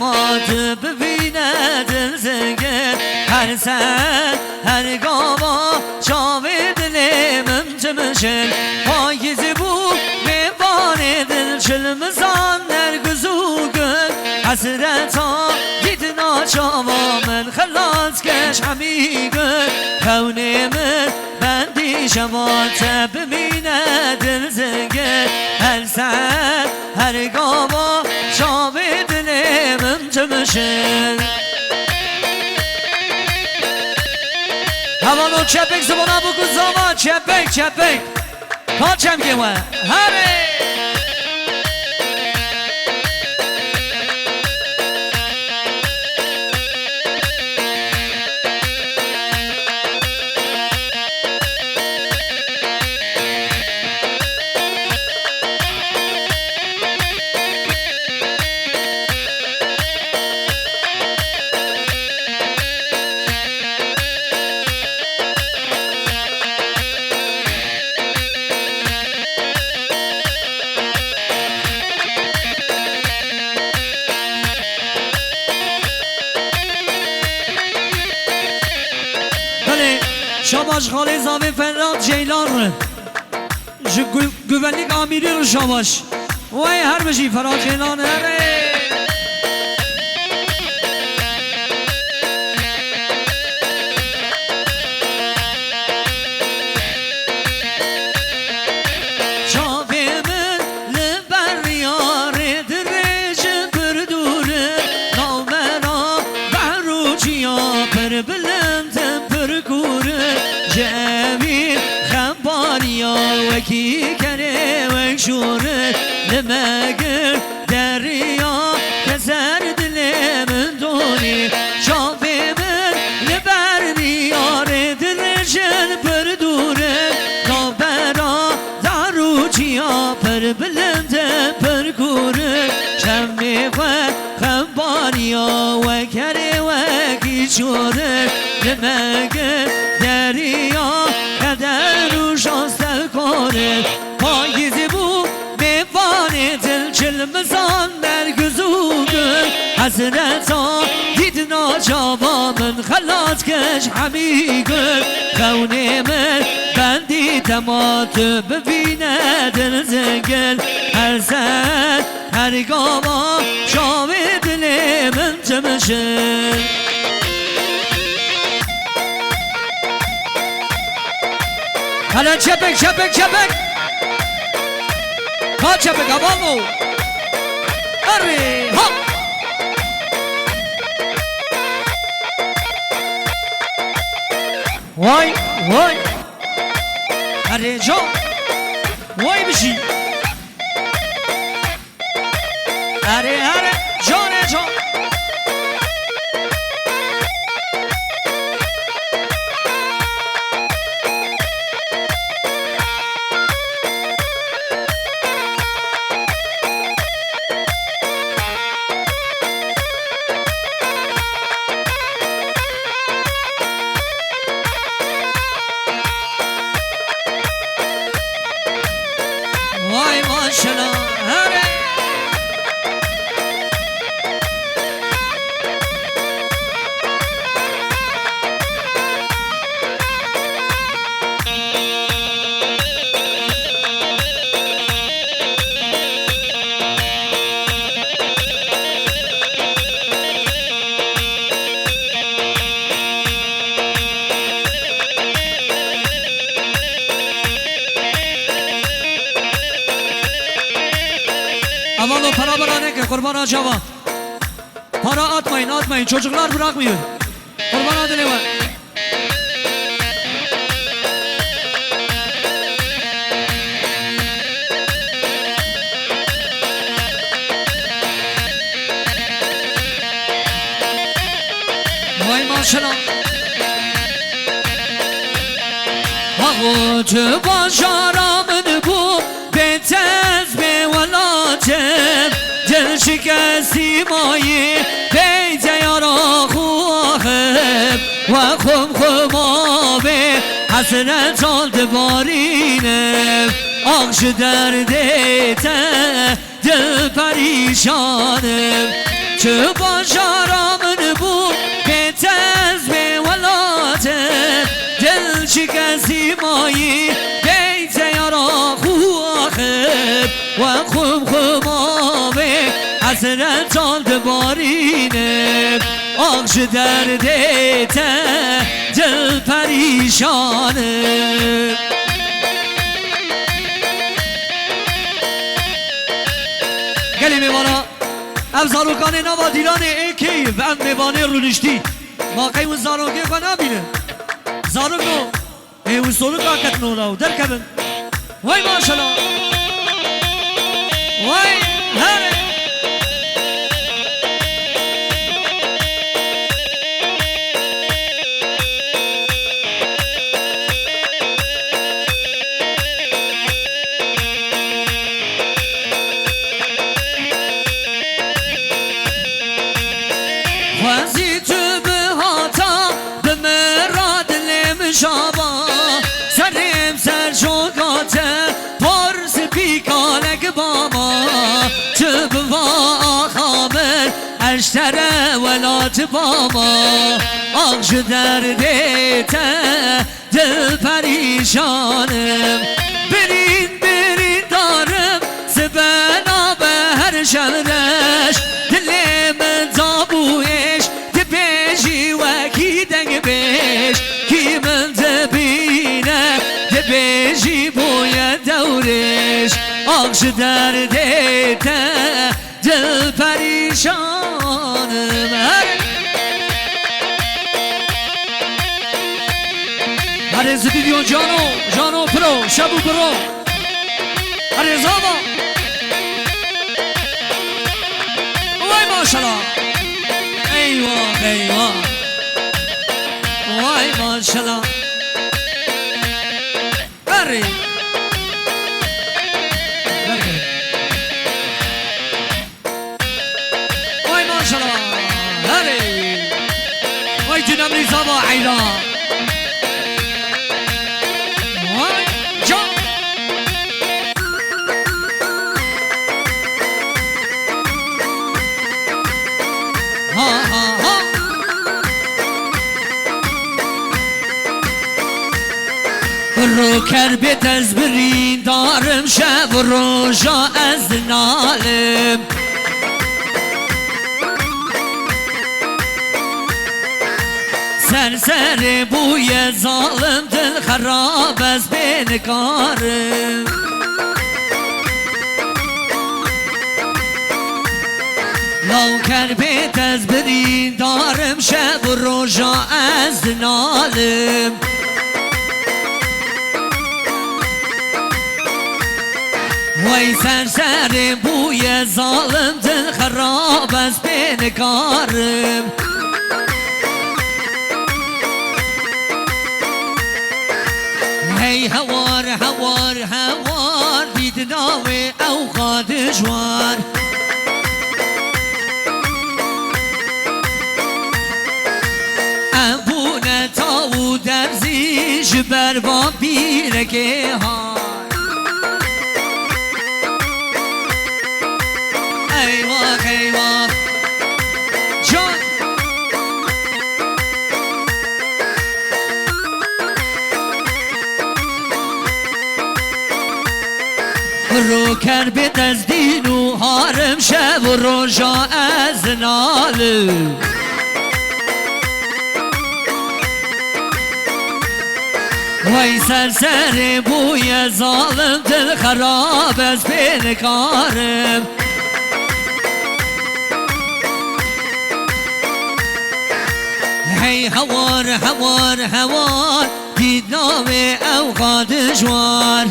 تمات ببینه دل زنگه هر سر هر گاوا شاوه دلم جمشل پاییز بو میوان دل چلمزان نرگزو گل حسرتا گید ناچاوا من خلاص کش همی گل خونه من بندی شمات ببینه دل زنگه هر سر هر گاوا شاوه دلم جمشل هوالو چپک زبانا بگو زاما چپک چپک کاچم گوه هره شاباش خاله زاوی فراد جیلان جو گوونیک آمیری رو شاباش وای هر بشی فراد جیلان هره شابه من لبر یار درج پر دوره نامرا بروجیا پر بلند پر کوره جميل خباريا وكي كري وشورة لما قل دريا كسر دلي من دوني شافي من لبرني يارد الرجل بردورة نابرا داروجيا پر بلند پرکوره شمی خباريا وكري وكي شورة لما قل دریا قدر و شاسته کنه پاییز بو میوان دل چلمزان نرگزو گل حسرتا دید ناجابا من خلاص کش همی گل خونه من بندی تمات ببینه دل زنگل هر سر هر گاوا شام دل من جمشه هلا چپک چپک چپک ها چپک هوالو اره ها وای وای اره جا وای بشی اره اره جانه جان Aman o para bırak ne kurban acaba. Para atmayın atmayın çocuklar bırakmıyor. Kurban adı ne var? Vay maşallah. Ağucu başaramın bu betez be velacem Dil şikesti mayi beyte yara kuahım Ve kum kum abi hasret aldı barinem Akşı derdete dil perişanım چه باجارا من بود بیتز به ولاته دل چی کسی مایی بیت یارا خواخب و خوب آمه حسرت جان بارینه آخش درده ته دل پریشانه گلی میوانا اب زاروکانه نوا دیرانه ایکی و ام میوانه رونشتی واقعی اون زاروکه که نبینه زاروک نو اون سولو کاکت نو راو در کبن وای ماشالله وای هره شابا سرم سر شوقات پرس پیکالک بابا چه بوا خامر اشتره ولات بابا آخش درده ته دل پریشانم برین دارم سبنا به هر شمرش دل من زابویش دبیجی و کی دنگ بیش کی من زبینه دبیجی بوی دورش آخش درده ته دل پریشانم هر زدیدیون جانو پرو شبو پرو هر زابا وای ماشالله ایوه وای ماشالله بری وای ماشالله هری وای جنم ریزا با عیدا وای جان ها رو کربه تزبرین دارم شب روژا از نالم سر بوی ظالم دل خراب از بینکارم لو کربه تزبرین دارم شب روژا از نالم وای سر بوی ظالم دل خراب از بینکارم هی هوار دیدناوی اوقات جوار امبونه تاو درزی جبر با بیرگه ها ایوه جان رو کربه تزدین و هارم شب و روژا از ناله وای سر بوی ظالم دل خراب از بینکارم هی هوار دیدنام اوقات جوار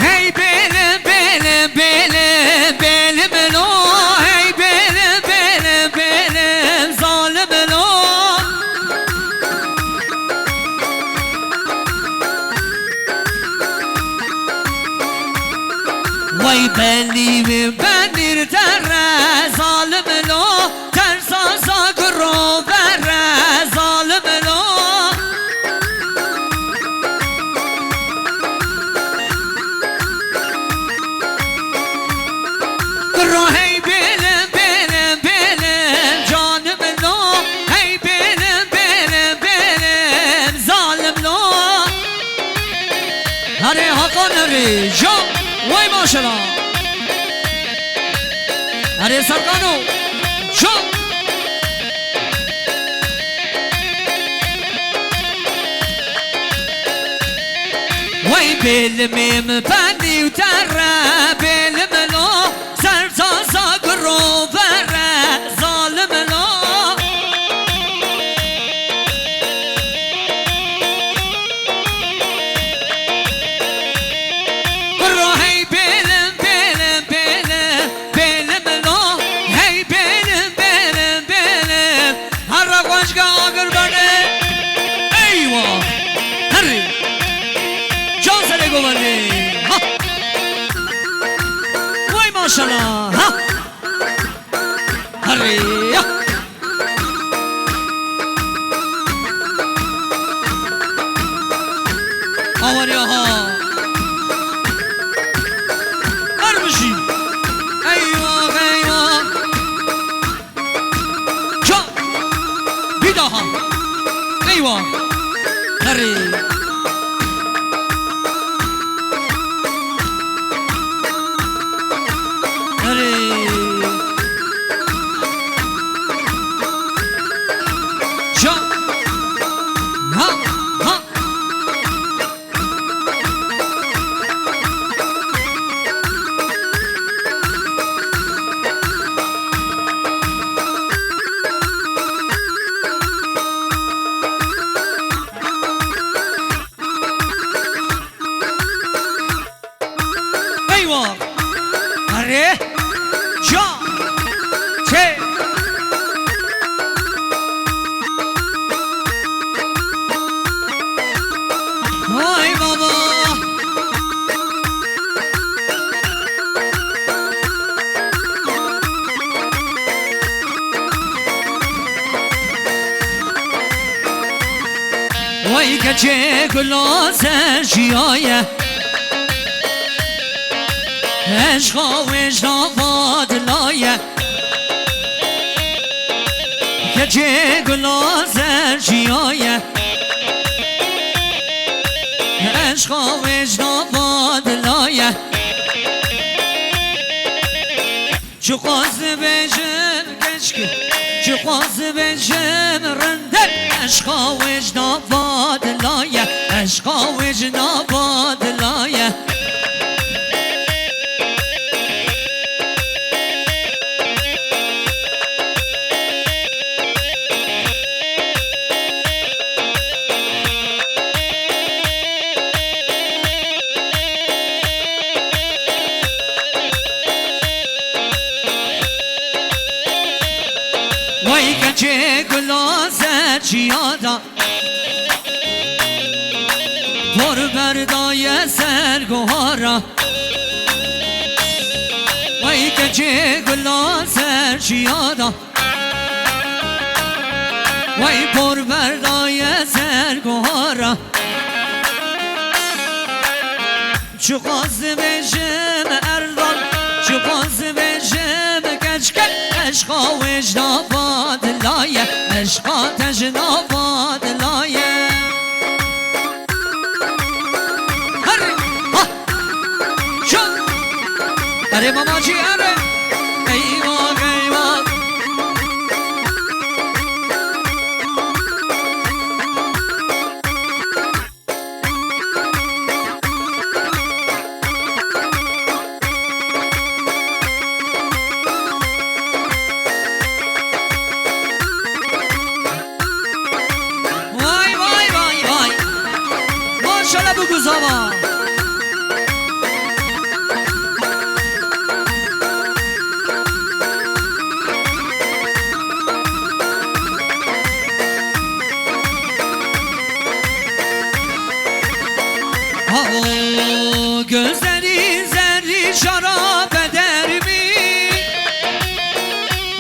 هی بله منو هی بله ظالم منو وای بنیر تره ظالم منو ترسا کرو بره ظالم منو هره حقان هره جان وای ماشالله هره سرقانو جان وای بلمیم پندی و تره بلملو سرساسا گرو بره ظالملو گرو هی بلم بلم بلم بلملو هی بلم بلم بلم هر را خوشگاه آگر بره ایوه هری جان سره گوانده وای ماشالله هری آواری ها برمشی ایوه ایوه جان بیده ها ایوه هری अरे जा छे हाय बाबा वही कचे गुलों से जिया عشق و وجدان لایه که چه گلازه جیایه عشق و وجدان لایه چه قاز بجم کشکی چه قاز بجم رنده عشق و وجدان لایه عشق و وجدان لایه وای کچه گلازه چیادا پر بردای سرگوهارا وای کچه گلازه چیادا وای پر بردای سرگوهارا چو قاز بشم اردان چو قاز بشم کچکن عشقا وجدان لایه عشقا تجنابان لایه هره ها شد اره ماما جی اره ایوان ایوان بگو زمان gözleri zerri şarap eder mi?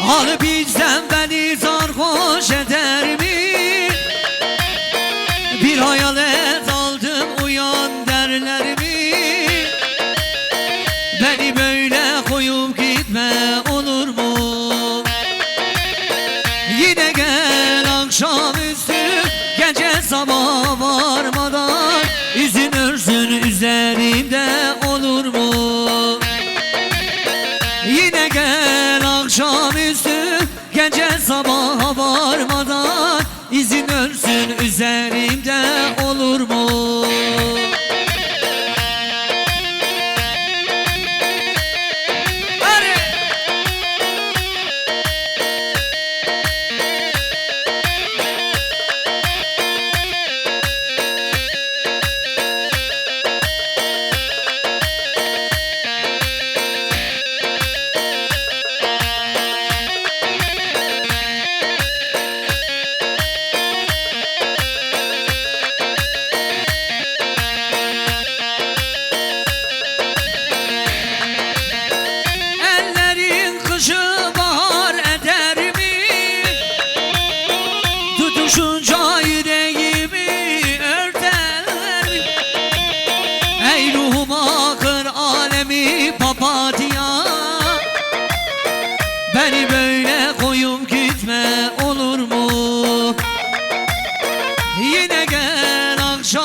Al bilsem beni sarhoş eder mi? Bir hayalet aldım uyan derler mi? Beni böyle koyup gitme olur mu? Yine gel akşamüstü gece sabah varmadan üzülürsün üzerine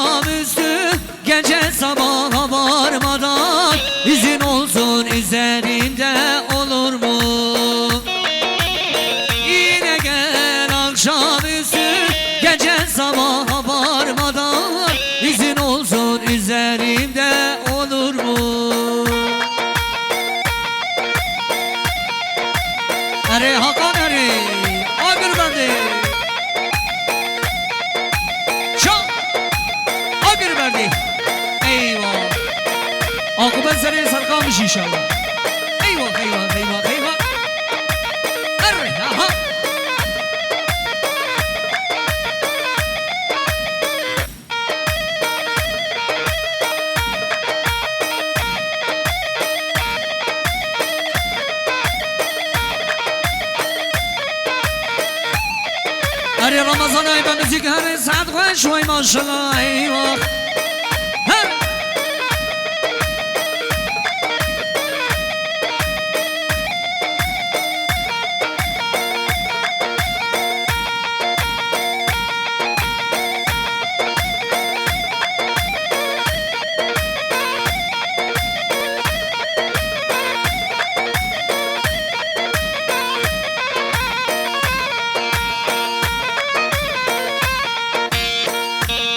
akşamüstü gece sabaha varmadan izin olsun üzerinde olur mu? Yine gel akşamüstü gece sabaha varmadan izin olsun üzerimde olur mu? Ere Hakan ere Agır bende Çok Agır bende Eyvah Akıbet seni sarkamış inşallah Eyvah eyvah eyvah eyvah Ere aha اري رمضان اي بمزيك هاري سعد خوان شوي ما شاء الله ايوه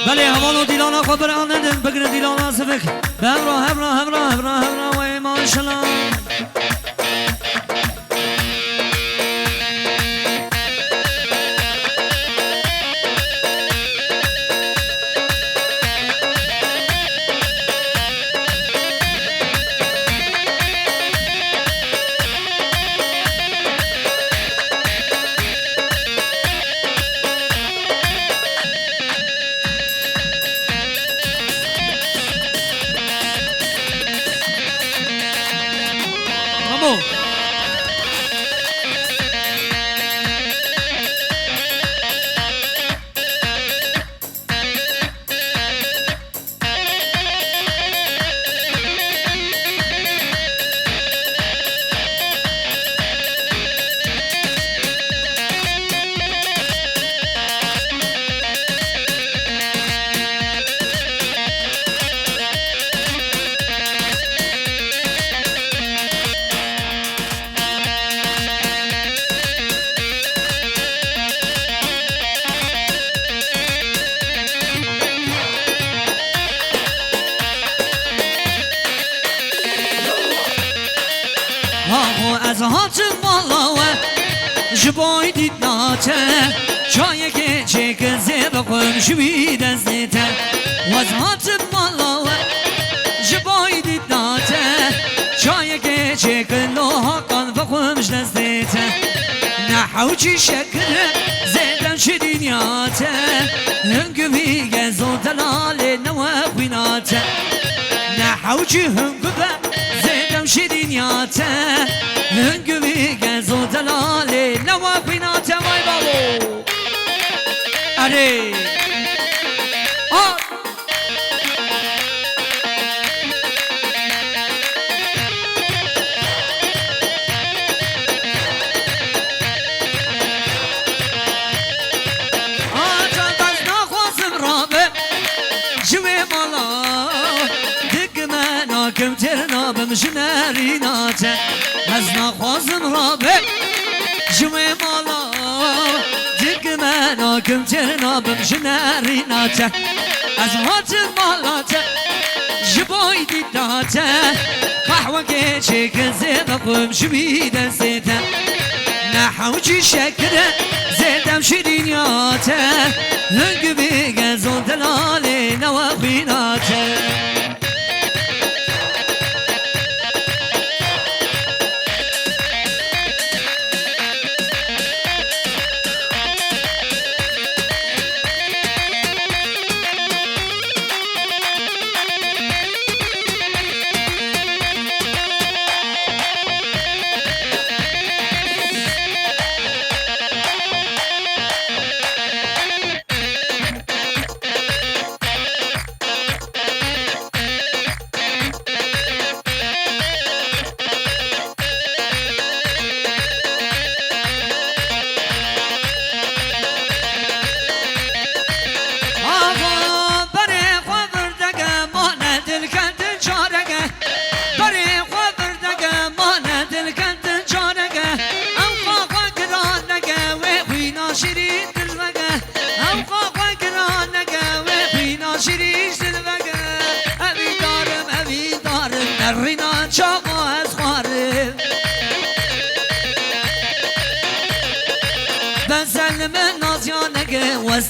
بله هوالو دیلانا خبر آندن بگن دیلانا سفک همراه همراه همراه همراه همراه وی ماشالله از هات مالاوه جبای دید ناته چای که چکن زیب قم شوی دستیته و از هات مالاوه جبای دید ناته چای که چکن لوها قن بقمش دستیته نحوچی شکر زیدم چه دنیاته هنگو بیگه زو دلال نوابیناته نحوچی هنگو به زیدم چه دنیاته هنگو بیگه زو دلال نوابیناته وای بابو اره كم ترنا بمشناري ناتا هزنا خوازم رابع جوي مالا دق مانا كم ترنا بمشناري ناتا ازهات المالاتا جبوي دي داتا قحوة كيشي كنزيد قوم شبيدا سيتا نحوجي شكرا زيدم شرينياتا هنقبي قزون دلالي نوابيناتا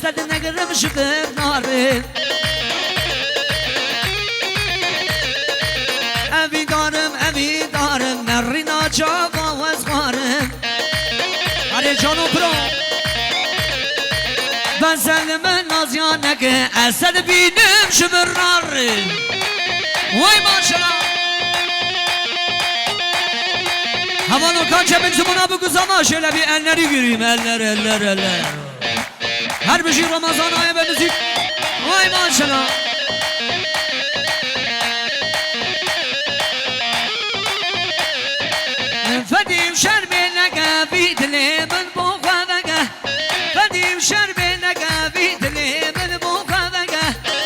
استد نگرم شبر نارم اوی دارم نرینا جاوا وزغارم هره جانو برو بزن من نازیانگه استد بینم شبر نارم وای ماشالله Havanın kança ben zımına bu kızama şöyle bir elleri göreyim eller Her bir şey Ramazan ayı ve müzik Vay maşallah Fedim şerbine bir dilimin bu kavga Fedim şerbine bir dilimin bu kavga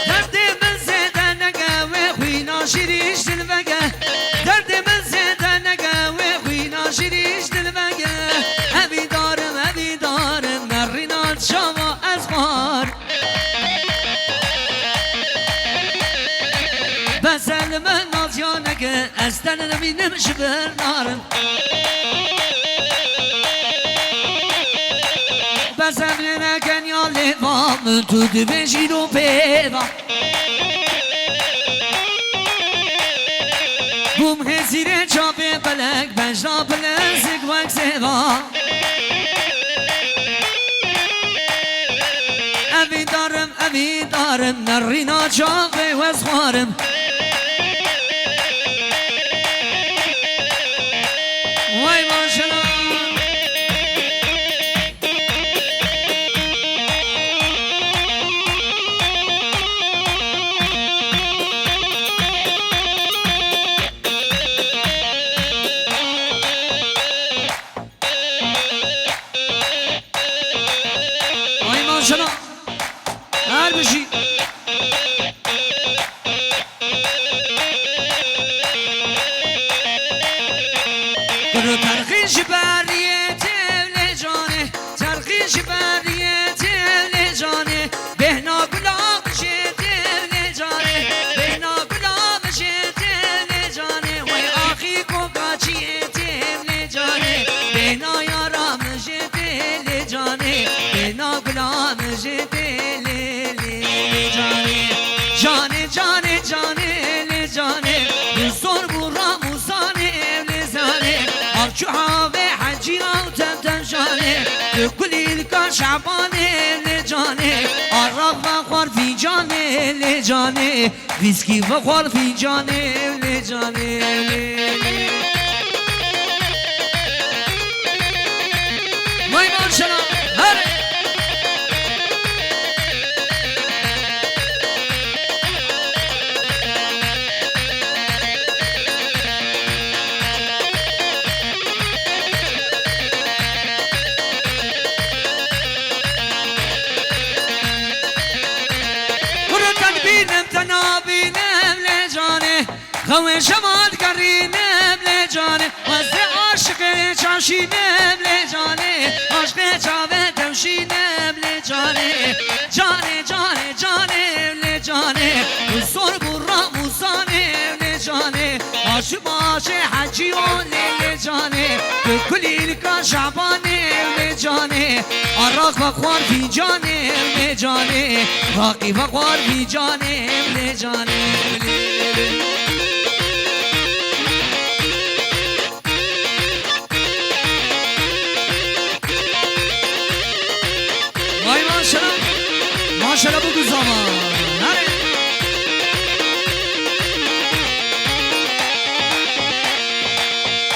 Derdimin zedene ve huyna şiriş dilvege Derdimin zedene ve huyna şiriş dilvege Evi darım nerina şava ezbar Beselime naz yanege Estenim inim şibir narım Beselime kenyali vam Tudu beşiru peva Bum hezire çape belek Beşra belesik vek seva Evi darım Nerina çape vezharım Vay maşallah Vay maşallah Her bir şey ترخیش بریت اول جانه ترخیش بریت اول جانه بهنا گلاب شد اول جانه بهنا گلاب شد اول جانه وی آخی کو گاچیت اول جانه بهنا یارام شد اول جانه بهنا گلاب شد اول جانه جانه جانه جانه جانه بزرگ برا موسانه اول زانه شعابي حجي أو تنشاني كل الكان شعباني لجاني عرق فخور في جاني لجاني ويسكي فخور في جاني لجاني ما يمارشنا هري خوه شمال کرینم لجانه وزد عاشق چاشینم لجانه عاشق چاوه توشینم لجانه جانه جانه جانه لجانه بزر برا موسانه لجانه عاشق باشه حجی اون لجانه بکلی لکا شعبانه لجانه عراق وقوار فی جانه لجانه باقی وقوار فی جانه لجانه ماشالله بگو زمان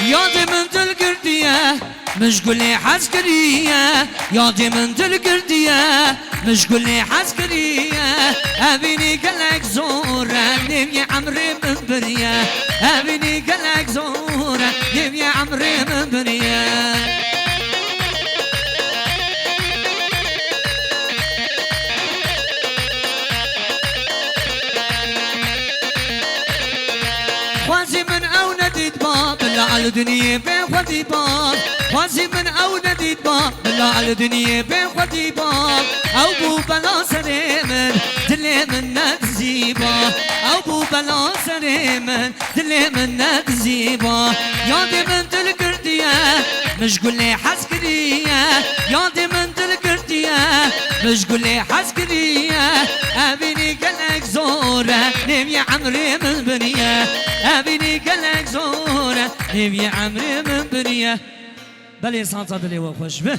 یاد من دل گردیه مشغولی حز کریه یاد من دل گردیه مشغولی حز کریه اوینی گلک زوره نمی عمری من بریه اوینی گلک زوره نمی عمری من بریه خوازي من او نديد باب بالله على الدنيا بين خدي باب خوازي من او نديد باب بالله على الدنيا بين خدي باب او بو بلا سريمن دلي من نكزيبا او بو بلا سريمن دلي من نكزيبا يادي من دل قرديه مش قولي حسكريه يادي من دل قرديه مش قولي حسكرية أبيني قلق زورة نبي عمري من بنية أبيني قلق زورة نبي عمري من بنية بلي صانتا دلي وخوش به